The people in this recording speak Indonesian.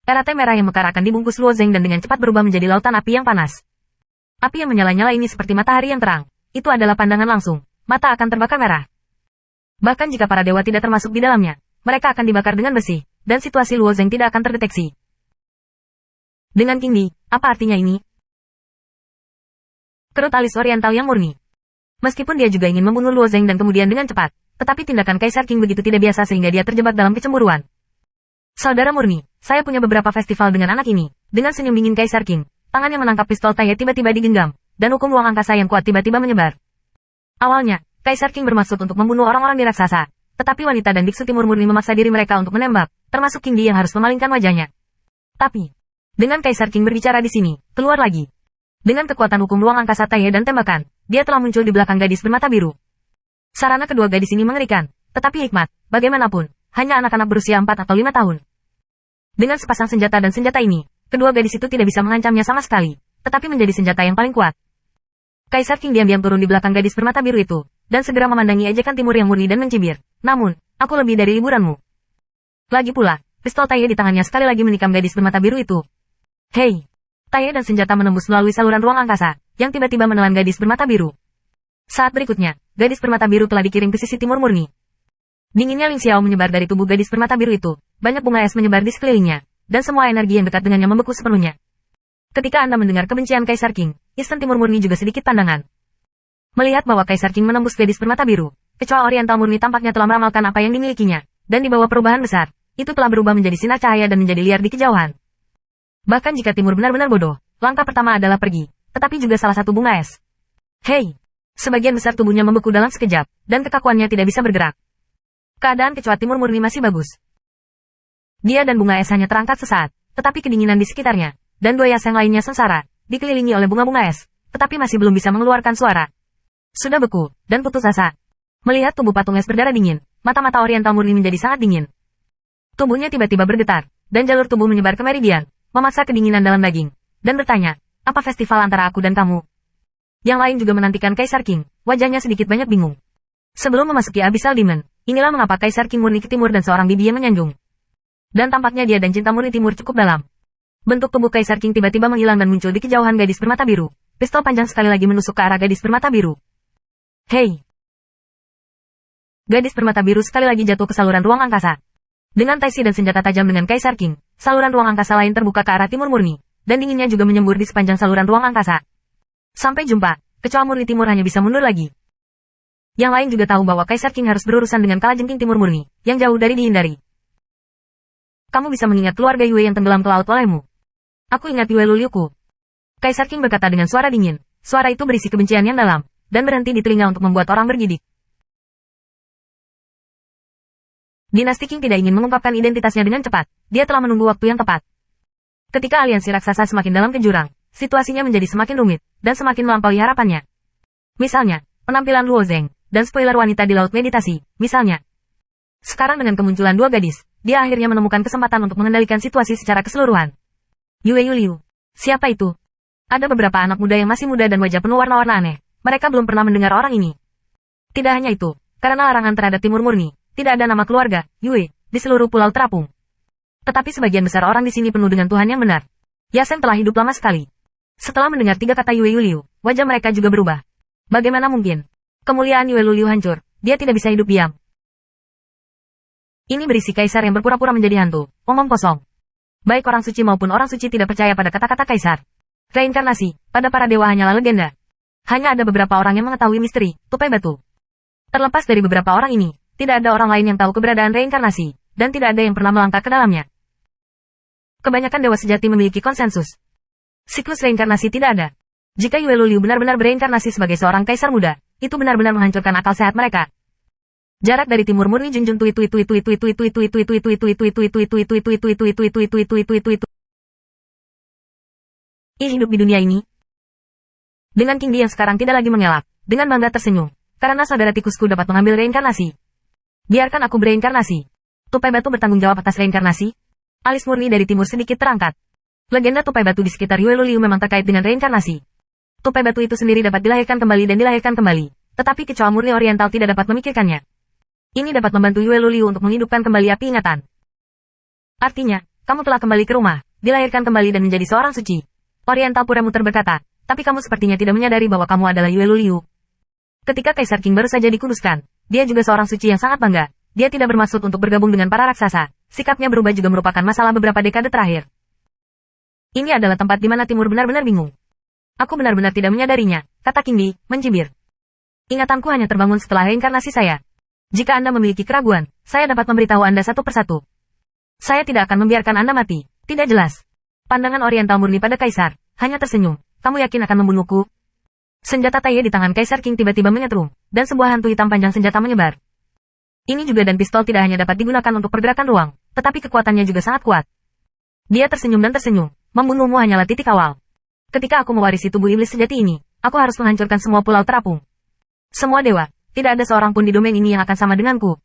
Karate merah yang mekar akan dibungkus Luo Zeng dan dengan cepat berubah menjadi lautan api yang panas. Api yang menyala-nyala ini seperti matahari yang terang. Itu adalah pandangan langsung. Mata akan terbakar merah. Bahkan jika para dewa tidak termasuk di dalamnya, mereka akan dibakar dengan besi, dan situasi Luo Zeng tidak akan terdeteksi. Dengan King Di, apa artinya ini? Kerut alis oriental yang murni. Meskipun dia juga ingin membunuh Luo Zeng dan kemudian dengan cepat, tetapi tindakan Kaisar King begitu tidak biasa sehingga dia terjebak dalam kecemburuan. Saudara murni, saya punya beberapa festival dengan anak ini. Dengan senyum dingin Kaisar King, tangannya menangkap pistol Taiye tiba-tiba digenggam, dan hukum ruang angkasa yang kuat tiba-tiba menyebar. Awalnya, Kaisar King bermaksud untuk membunuh orang-orang di raksasa, tetapi wanita dan biksu timur murni memaksa diri mereka untuk menembak, termasuk King Di yang harus memalingkan wajahnya. Tapi, dengan Kaisar King berbicara di sini, keluar lagi. Dengan kekuatan hukum ruang angkasa Taiye dan tembakan, dia telah muncul di belakang gadis bermata biru. Sarana kedua gadis ini mengerikan, tetapi hikmat, bagaimanapun, hanya anak-anak berusia 4 atau 5 tahun. Dengan sepasang senjata dan senjata ini, kedua gadis itu tidak bisa mengancamnya sama sekali, tetapi menjadi senjata yang paling kuat. Kaisar King diam-diam turun di belakang gadis bermata biru itu, dan segera memandangi ejekan timur yang murni dan mencibir. Namun, aku lebih dari liburanmu. Lagi pula, pistol Taiye di tangannya sekali lagi menikam gadis bermata biru itu. Hei! Taiye dan senjata menembus melalui saluran ruang angkasa, yang tiba-tiba menelan gadis bermata biru. Saat berikutnya, gadis bermata biru telah dikirim ke sisi timur murni. Dinginnya Ling Xiao menyebar dari tubuh gadis bermata biru itu, banyak bunga es menyebar di sekelilingnya, dan semua energi yang dekat dengannya membeku sepenuhnya. Ketika Anda mendengar kebencian Kaisar King, Isten Timur Murni juga sedikit pandangan. Melihat bahwa Kaisar King menembus gadis bermata biru, kecoa Oriental Murni tampaknya telah meramalkan apa yang dimilikinya, dan di bawah perubahan besar, itu telah berubah menjadi sinar cahaya dan menjadi liar di kejauhan. Bahkan jika Timur benar-benar bodoh, langkah pertama adalah pergi, tetapi juga salah satu bunga es. Hei! Sebagian besar tubuhnya membeku dalam sekejap, dan kekakuannya tidak bisa bergerak. Keadaan kecoa Timur Murni masih bagus. Dia dan bunga es hanya terangkat sesaat, tetapi kedinginan di sekitarnya, dan dua yas yang lainnya sengsara, dikelilingi oleh bunga-bunga es, tetapi masih belum bisa mengeluarkan suara. Sudah beku, dan putus asa. Melihat tubuh patung es berdarah dingin, mata-mata Oriental Murni menjadi sangat dingin. Tubuhnya tiba-tiba bergetar, dan jalur tubuh menyebar ke meridian, memaksa kedinginan dalam daging, dan bertanya, apa festival antara aku dan kamu? Yang lain juga menantikan Kaisar King, wajahnya sedikit banyak bingung. Sebelum memasuki Abyssal Demon, inilah mengapa Kaisar King murni ke timur dan seorang bibi yang menyanjung. Dan tampaknya dia dan cinta murni timur cukup dalam. Bentuk tubuh Kaisar King tiba-tiba menghilang dan muncul di kejauhan gadis bermata biru. Pistol panjang sekali lagi menusuk ke arah gadis bermata biru. Hei! Gadis bermata biru sekali lagi jatuh ke saluran ruang angkasa. Dengan taisi dan senjata tajam dengan Kaisar King, saluran ruang angkasa lain terbuka ke arah timur murni, dan dinginnya juga menyembur di sepanjang saluran ruang angkasa. Sampai jumpa, kecoa murni timur hanya bisa mundur lagi. Yang lain juga tahu bahwa Kaisar King harus berurusan dengan kalajengking timur murni, yang jauh dari dihindari. Kamu bisa mengingat keluarga Yue yang tenggelam ke laut olehmu. Aku ingat Yue Luliuku. Kaisar King berkata dengan suara dingin. Suara itu berisi kebencian yang dalam, dan berhenti di telinga untuk membuat orang bergidik. Dinasti King tidak ingin mengungkapkan identitasnya dengan cepat. Dia telah menunggu waktu yang tepat. Ketika aliansi raksasa semakin dalam ke jurang, situasinya menjadi semakin rumit, dan semakin melampaui harapannya. Misalnya, penampilan Luo Zeng, dan spoiler wanita di laut meditasi, misalnya. Sekarang dengan kemunculan dua gadis, dia akhirnya menemukan kesempatan untuk mengendalikan situasi secara keseluruhan. Yue Yuliu. Siapa itu? Ada beberapa anak muda yang masih muda dan wajah penuh warna-warna aneh. Mereka belum pernah mendengar orang ini. Tidak hanya itu, karena larangan terhadap Timur Murni, tidak ada nama keluarga, Yue, di seluruh pulau terapung. Tetapi sebagian besar orang di sini penuh dengan Tuhan yang benar. Yasen telah hidup lama sekali. Setelah mendengar tiga kata Yue Yuliu, wajah mereka juga berubah. Bagaimana mungkin? Kemuliaan Yue Luliu hancur, dia tidak bisa hidup diam. Ini berisi kaisar yang berpura-pura menjadi hantu, omong kosong. Baik orang suci maupun orang suci tidak percaya pada kata-kata kaisar. Reinkarnasi, pada para dewa hanyalah legenda. Hanya ada beberapa orang yang mengetahui misteri, tupai batu. Terlepas dari beberapa orang ini, tidak ada orang lain yang tahu keberadaan reinkarnasi, dan tidak ada yang pernah melangkah ke dalamnya. Kebanyakan dewa sejati memiliki konsensus. Siklus reinkarnasi tidak ada. Jika Yue Luliu benar-benar bereinkarnasi sebagai seorang kaisar muda, itu benar-bear menghancurkan akal sehat mereka. Jarak dari Timur Murni Junjun itu. Ih, hidup di dunia ini. Dengan King Di yang sekarang tidak lagi mengelak, dengan bangga tersenyum, karena saudara tikusku dapat mengambil reinkarnasi. Biarkan aku bereinkarnasi. Tupai batu bertanggung jawab atas reinkarnasi. Alis murni dari timur sedikit terangkat. Legenda tupai batu di sekitar Yue Luliu memang terkait dengan reinkarnasi. Tupai batu itu sendiri dapat dilahirkan kembali dan dilahirkan kembali, tetapi kecoa murni oriental tidak dapat memikirkannya. Ini dapat membantu Yue Luliu untuk menghidupkan kembali api ingatan. Artinya, kamu telah kembali ke rumah, dilahirkan kembali dan menjadi seorang suci. Oriental Puremuter berkata, tapi kamu sepertinya tidak menyadari bahwa kamu adalah Yue Luliu. Ketika Kaisar King baru saja dikuduskan, dia juga seorang suci yang sangat bangga. Dia tidak bermaksud untuk bergabung dengan para raksasa. Sikapnya berubah juga merupakan masalah beberapa dekade terakhir. Ini adalah tempat di mana Timur benar-benar bingung. Aku benar-benar tidak menyadarinya, kata King Di, mencibir. Ingatanku hanya terbangun setelah reinkarnasi saya. Jika Anda memiliki keraguan, saya dapat memberitahu Anda satu persatu. Saya tidak akan membiarkan Anda mati. Tidak jelas. Pandangan Oriental murni pada Kaisar, hanya tersenyum. Kamu yakin akan membunuhku? Senjata Taiye di tangan Kaisar King tiba-tiba menyetrum, dan sebuah hantu hitam panjang senjata menyebar. Ini juga dan pistol tidak hanya dapat digunakan untuk pergerakan ruang, tetapi kekuatannya juga sangat kuat. Dia tersenyum dan tersenyum, membunuhmu hanyalah titik awal. Ketika aku mewarisi tubuh iblis sejati ini, aku harus menghancurkan semua pulau terapung. Semua dewa, tidak ada seorang pun di domain ini yang akan sama denganku.